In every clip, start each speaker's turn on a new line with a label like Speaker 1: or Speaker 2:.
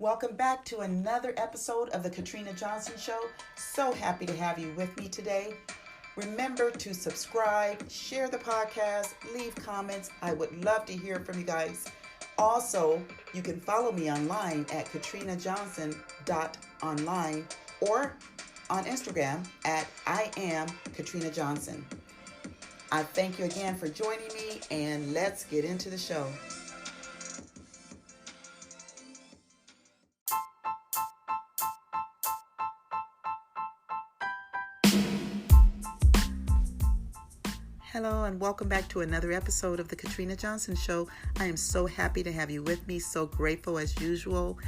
Speaker 1: Welcome back to another episode of the Katrina Johnson Show. So happy to have you with me today. Remember to subscribe, share the podcast, leave comments. I would love to hear from you guys. Also, you can follow me online at katrinajohnson.online or on Instagram at I am Katrina Johnson. I thank you again for joining me, and let's get into the show. Hello and welcome back to another episode of the Katrina Johnson Show. I am so happy to have you with me, so grateful as usual,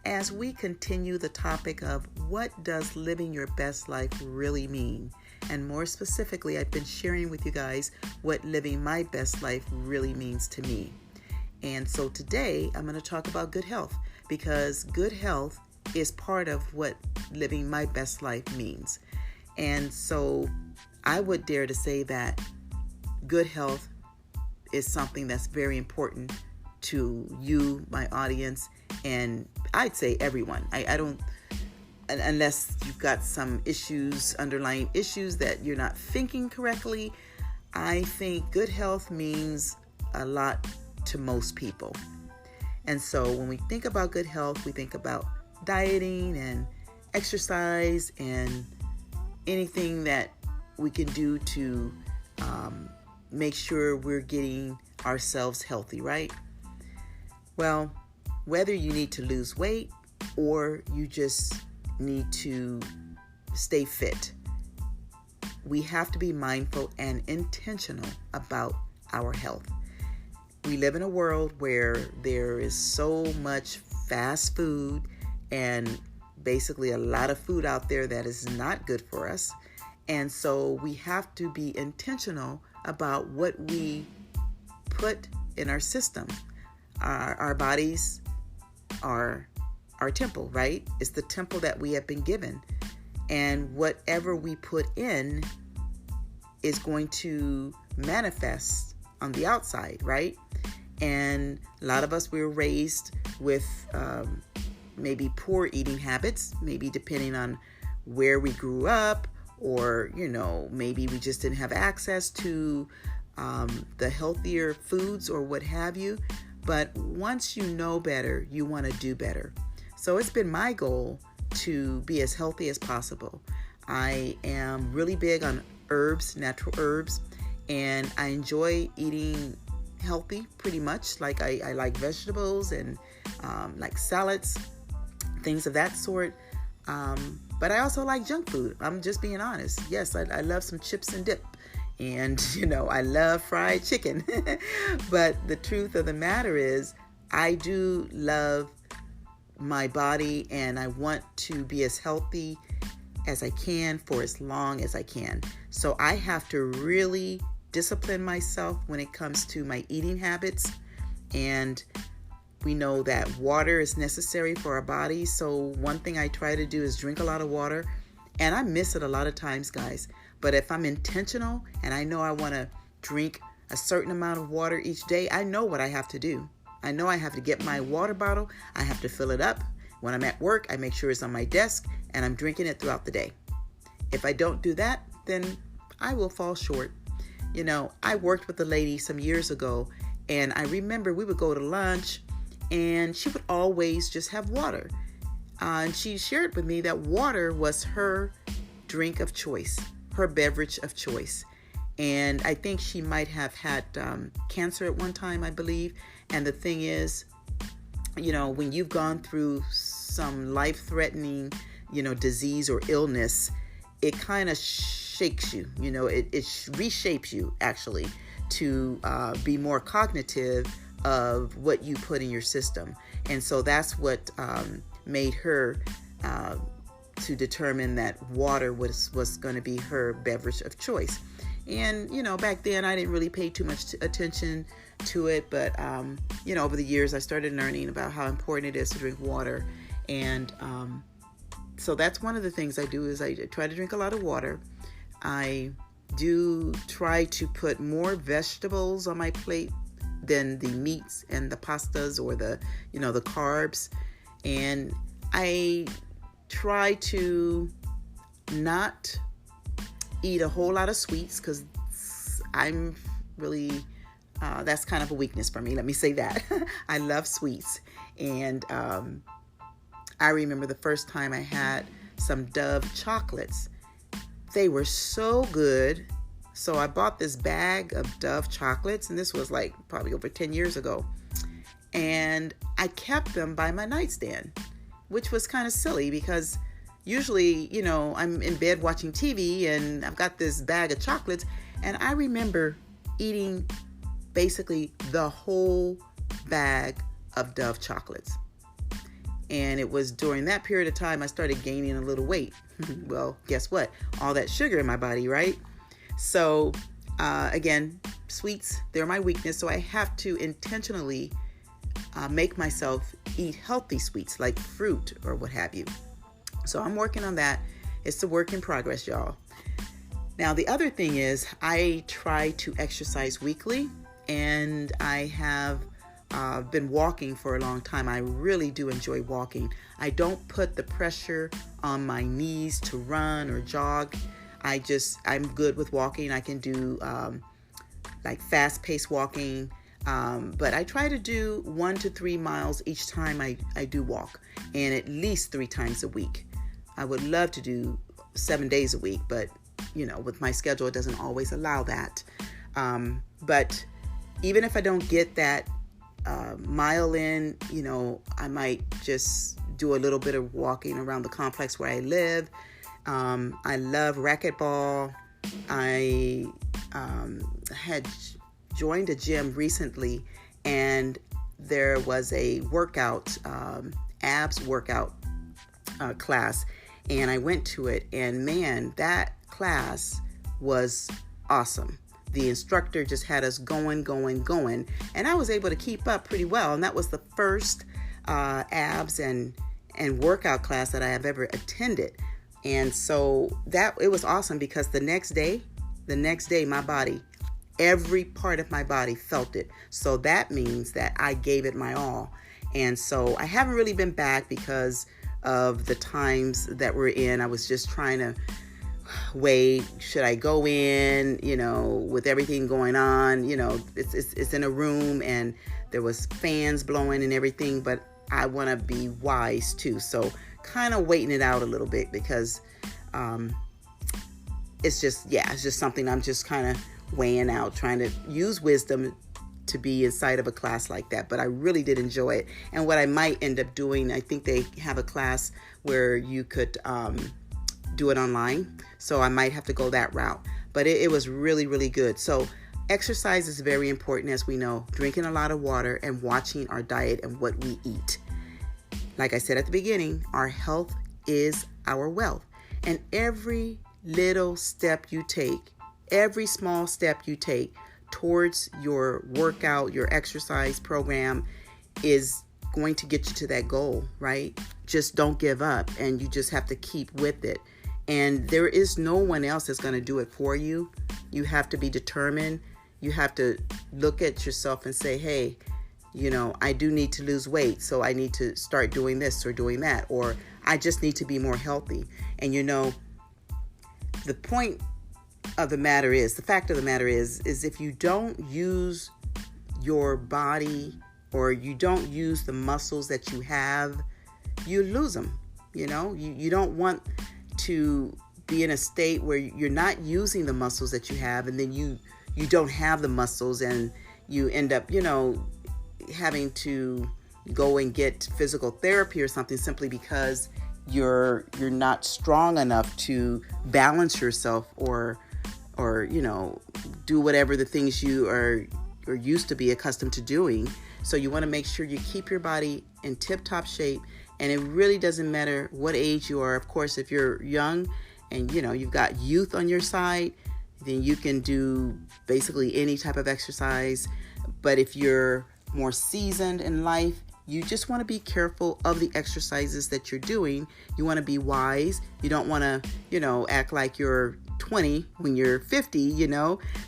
Speaker 1: as we continue the topic of what does living your best life really mean? And more specifically, I've been sharing with you guys what living my best life really means to me. And so today I'm going to talk about good health, because good health is part of what living my best life means. And so I would dare to say that good health is something that's very important to you, my audience, and I'd say everyone. I don't, unless you've got some issues, underlying issues that you're not thinking correctly, I think good health means a lot to most people. And so when we think about good health, we think about dieting and exercise and anything that we can do to make sure we're getting ourselves healthy, right? Well, whether you need to lose weight or you just need to stay fit, we have to be mindful and intentional about our health. We live in a world where there is so much fast food and basically a lot of food out there that is not good for us. And so we have to be intentional about what we put in our system. Our bodies are our temple, right? It's the temple that we have been given. And whatever we put in is going to manifest on the outside, right? And a lot of us, we were raised with maybe poor eating habits, maybe depending on where we grew up, or, maybe we just didn't have access to the healthier foods or what have you. But once you know better, you want to do better. So it's been my goal to be as healthy as possible. I am really big on herbs, natural herbs, and I enjoy eating healthy pretty much. Like I like vegetables and like salads, things of that sort. But I also like junk food. I'm just being honest. Yes, I love some chips and dip. And, I love fried chicken. But the truth of the matter is, I do love my body and I want to be as healthy as I can for as long as I can. So I have to really discipline myself when it comes to my eating habits. And we know that water is necessary for our bodies. So one thing I try to do is drink a lot of water. And I miss it a lot of times, guys. But if I'm intentional and I know I want to drink a certain amount of water each day, I know what I have to do. I know I have to get my water bottle. I have to fill it up. When I'm at work, I make sure it's on my desk and I'm drinking it throughout the day. If I don't do that, then I will fall short. I worked with a lady some years ago, and I remember we would go to lunch and she would always just have water. And she shared with me that water was her drink of choice, her beverage of choice. And I think she might have had cancer at one time, I believe. And the thing is, when you've gone through some life-threatening, disease or illness, it kind of shakes you. It reshapes you, actually, to be more cognitive of what you put in your system. And so that's what made her to determine that water was going to be her beverage of choice. And, back then I didn't really pay too much attention to it. But, over the years I started learning about how important it is to drink water. And so that's one of the things I do is I try to drink a lot of water. I do try to put more vegetables on my plate than the meats and the pastas or the carbs. And I try to not eat a whole lot of sweets because I'm really, that's kind of a weakness for me. Let me say that. I love sweets. And I remember the first time I had some Dove chocolates. They were so good. So I bought this bag of Dove chocolates, and this was like probably over 10 years ago. And I kept them by my nightstand, which was kind of silly because usually, I'm in bed watching TV and I've got this bag of chocolates. And I remember eating basically the whole bag of Dove chocolates. And it was during that period of time I started gaining a little weight. Well, guess what? All that sugar in my body, right? So, again, sweets, they're my weakness. So I have to intentionally make myself eat healthy sweets like fruit or what have you. So I'm working on that. It's a work in progress, y'all. Now, the other thing is I try to exercise weekly, and I have been walking for a long time. I really do enjoy walking. I don't put the pressure on my knees to run or jog. I'm good with walking. I can do like fast-paced walking, but I try to do 1 to 3 miles each time I do walk, and at least 3 times a week. I would love to do 7 days a week, but with my schedule, it doesn't always allow that. But even if I don't get that mile in, I might just do a little bit of walking around the complex where I live. I love racquetball. I had joined a gym recently, and there was a workout, abs workout class, and I went to it, and man, that class was awesome. The instructor just had us going, and I was able to keep up pretty well. And that was the first abs and workout class that I have ever attended. And so it was awesome because the next day, my body, every part of my body felt it. So that means that I gave it my all. And so I haven't really been back because of the times that we're in. I was just trying to weigh, should I go in, with everything going on, it's in a room and there was fans blowing and everything, but I want to be wise too. So kind of waiting it out a little bit because it's just something I'm just kind of weighing out, trying to use wisdom to be inside of a class like that. But I really did enjoy it. And what I might end up doing, I think they have a class where you could do it online. So I might have to go that route. But it was really, really good. So exercise is very important, as we know. Drinking a lot of water and watching our diet and what we eat. Like I said at the beginning, our health is our wealth. And every little step you take, every small step you take towards your workout, your exercise program is going to get you to that goal, right? Just don't give up, and you just have to keep with it. And there is no one else that's going to do it for you. You have to be determined. You have to look at yourself and say, hey, I do need to lose weight, so I need to start doing this or doing that, or I just need to be more healthy. And the fact of the matter is if you don't use your body or you don't use the muscles that you have, you lose them. You don't want to be in a state where you're not using the muscles that you have, and then you don't have the muscles, and you end up, having to go and get physical therapy or something simply because you're not strong enough to balance yourself or do whatever the things you are used to be accustomed to doing. So you want to make sure you keep your body in tip-top shape, and it really doesn't matter what age you are. Of course, if you're young and you've got youth on your side, then you can do basically any type of exercise. But if you're more seasoned in life, you just want to be careful of the exercises that you're doing. You want to be wise. You don't want to, act like you're 20 when you're 50,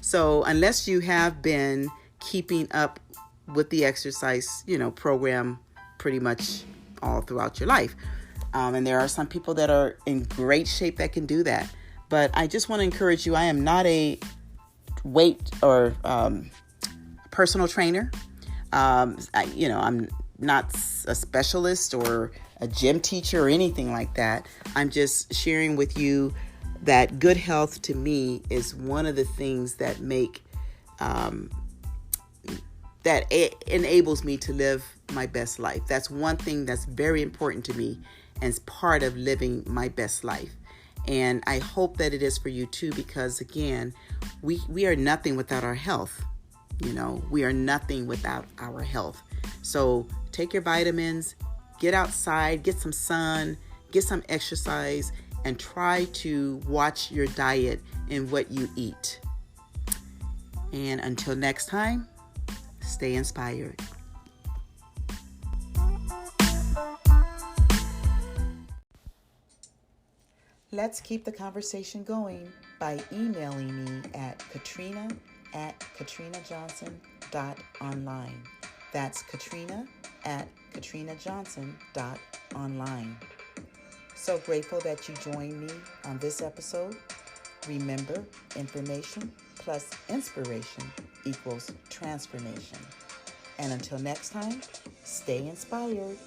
Speaker 1: So unless you have been keeping up with the exercise, program pretty much all throughout your life. And there are some people that are in great shape that can do that. But I just want to encourage you. I am not a weight or personal trainer. I'm not a specialist or a gym teacher or anything like that. I'm just sharing with you that good health to me is one of the things that enables me to live my best life. That's one thing that's very important to me and is part of living my best life. And I hope that it is for you too, because again, we are nothing without our health. We are nothing without our health. So take your vitamins, get outside, get some sun, get some exercise, and try to watch your diet and what you eat. And until next time, stay inspired. Let's keep the conversation going by emailing me at katrina@katrinajohnson.online. That's katrina@katrinajohnson.online. So grateful that you joined me on this episode. Remember, information plus inspiration equals transformation. And until next time, stay inspired.